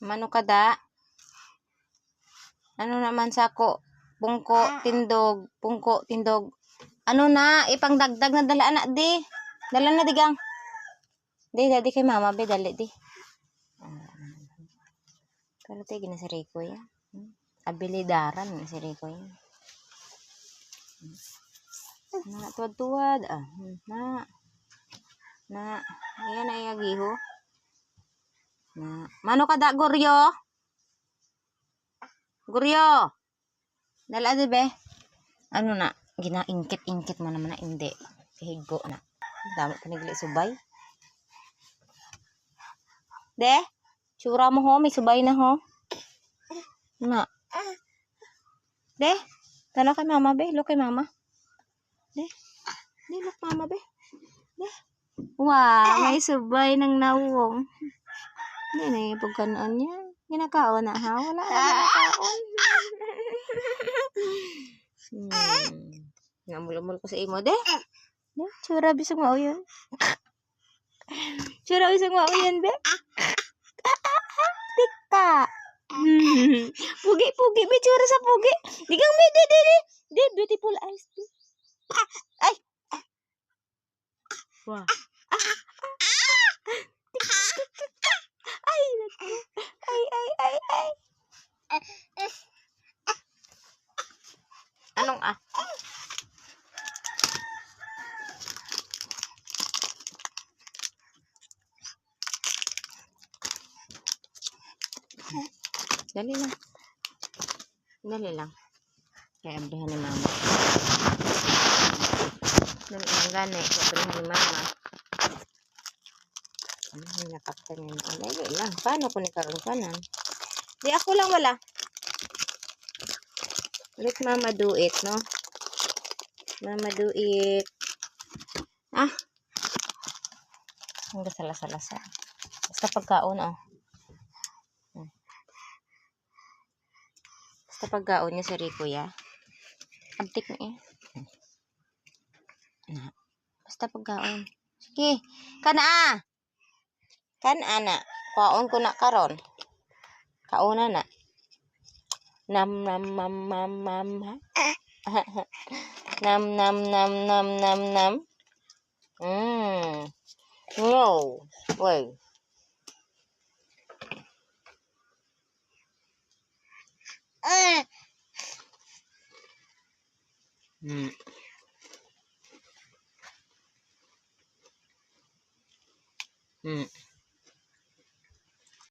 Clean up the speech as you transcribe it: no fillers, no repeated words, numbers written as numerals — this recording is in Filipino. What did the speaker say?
Mano kada? Ano naman sako? Pungko, tindog, pungko, tindog. Ano na, ipangdagdag na dala na di. Dala na digang. Di, dadi kay mama be, dali di. Pero tayo na si Rico yan. Abilidaran na si Rico yan. Na, tuwad-tuwad. Ayan ay agiho. Na. Mano kada, Goryo? Goryo! Dala di be? Ano na? Ginaingkit-ingkit mo naman na hindi. Kahigo na. Dami panigli subay. De? Tsura mo ho. May subay na ho. Na. De? Tala kay mama be. Look kay mama. De? De, look mama be. De? Wow, may subay ng nawong. Hindi na yung pagkanaan niya. Ginakaon na ha? Wala na ginakaon. Namul-mul ko sa imo. De? De? Tsura bisang mao yun. Tsura bisang mao yun be. Tika. Pugi-pugi. May tsura sa pugi. Digang may de. De, beautiful eyes. Ay. Wow. Ay. Anong Dali lang. Kaya abrihan ni mama. Dali lang gani. Abrihan ni mama. Nakaptan niya na. Dali lang. Paano ko ni karong kanan? Di ako lang wala. Let mama do it, no? Mama do it. Ang gasala-salasa. Basta pagkaon, Basta pagkaon niya si Rico, ya. Abtik na eh. Basta pagkaon. Sige. Kana na. Kaon ko na karon. Kauna na. Nam. Nam. No. Wait.